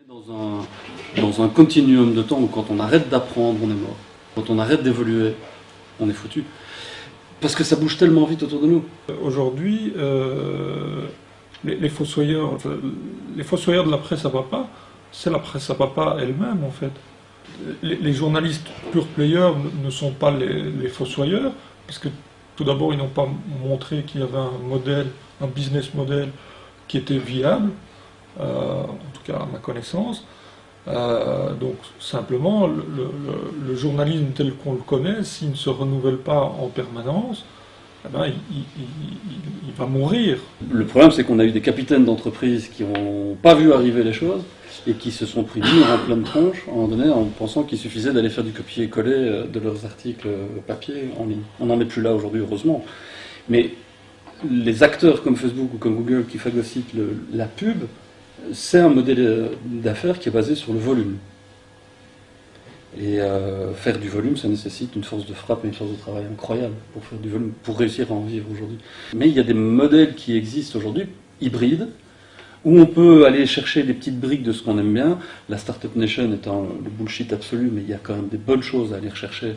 Dans un continuum de temps où quand on arrête d'apprendre, on est mort. Quand on arrête d'évoluer, on est foutu. Parce que ça bouge tellement vite autour de nous. Aujourd'hui, les fossoyeurs de la presse à papa, c'est la presse à papa elle-même en fait. Les journalistes pure players ne sont pas les fossoyeurs, puisque tout d'abord ils n'ont pas montré qu'il y avait un modèle, un business model qui était viable, en tout cas à ma connaissance. Donc simplement, le journalisme tel qu'on le connaît, s'il ne se renouvelle pas en permanence, eh ben, il va mourir. Le problème, c'est qu'on a eu des capitaines d'entreprises qui n'ont pas vu arriver les choses et qui se sont pris en pleine tronche à un moment donné en pensant qu'il suffisait d'aller faire du copier-coller de leurs articles papier en ligne. On n'en est plus là aujourd'hui, heureusement. Mais les acteurs comme Facebook ou comme Google qui phagocytent la pub, c'est un modèle d'affaires qui est basé sur le volume. Et faire du volume, ça nécessite une force de frappe et une force de travail incroyable pour faire du volume, pour réussir à en vivre aujourd'hui. Mais il y a des modèles qui existent aujourd'hui, hybrides, où on peut aller chercher des petites briques de ce qu'on aime bien, la Startup Nation étant le bullshit absolu, mais il y a quand même des bonnes choses à aller rechercher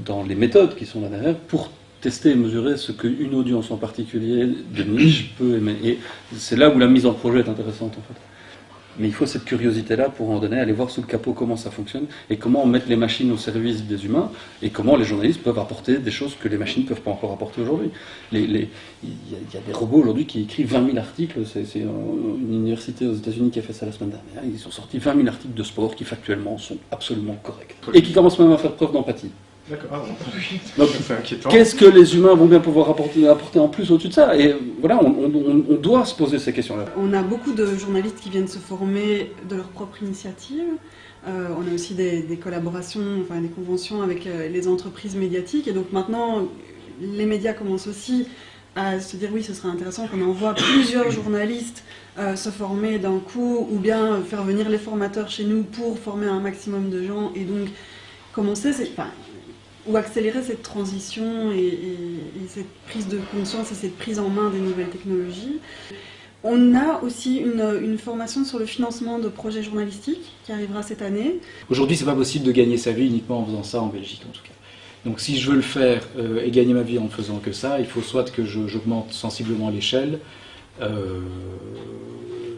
dans les méthodes qui sont là derrière, pour tester et mesurer ce qu'une audience en particulier de niche peut aimer. Et c'est là où la mise en projet est intéressante en fait. Mais il faut cette curiosité-là pour en donner, aller voir sous le capot comment ça fonctionne et comment on met les machines au service des humains et comment les journalistes peuvent apporter des choses que les machines ne peuvent pas encore apporter aujourd'hui. Il y a des robots aujourd'hui qui écrivent 20 000 articles, c'est une université aux États-Unis qui a fait ça la semaine dernière, ils ont sorti 20 000 articles de sport qui factuellement sont absolument corrects et qui commencent même à faire preuve d'empathie. D'accord, donc c'est inquiétant. Qu'est-ce que les humains vont bien pouvoir apporter en plus au-dessus de ça? Et voilà, on doit se poser ces questions-là. On a beaucoup de journalistes qui viennent se former de leur propre initiative. On a aussi des collaborations, enfin des conventions avec les entreprises médiatiques. Et donc maintenant, les médias commencent aussi à se dire oui, ce serait intéressant qu'on envoie plusieurs journalistes se former d'un coup, ou bien faire venir les formateurs chez nous pour former un maximum de gens et donc commencer, ou accélérer cette transition et cette prise de conscience et cette prise en main des nouvelles technologies. On a aussi une formation sur le financement de projets journalistiques qui arrivera cette année. Aujourd'hui, c'est pas possible de gagner sa vie uniquement en faisant ça en Belgique en tout cas. Donc si je veux le faire et gagner ma vie en ne faisant que ça, il faut soit que j'augmente sensiblement l'échelle,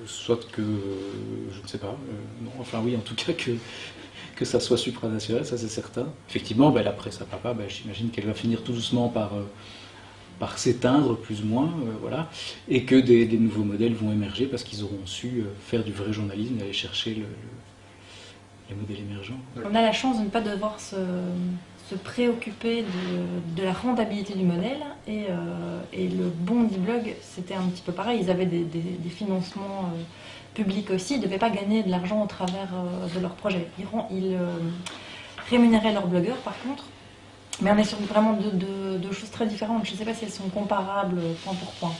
soit que, je ne sais pas, non, enfin oui, en tout cas que ça soit supranational, ça c'est certain. Effectivement, la presse à papa, j'imagine qu'elle va finir tout doucement par s'éteindre, plus ou moins, voilà, et que des nouveaux modèles vont émerger parce qu'ils auront su faire du vrai journalisme et aller chercher les modèles émergents. On a la chance de ne pas devoir se préoccuper de la rentabilité du modèle et le Bondi Blog, c'était un petit peu pareil, ils avaient des financements publics aussi, ils ne devaient pas gagner de l'argent au travers de leurs projets. Ils rémunéraient leurs blogueurs par contre, mais on est sur vraiment deux choses très différentes, je ne sais pas si elles sont comparables point pour point.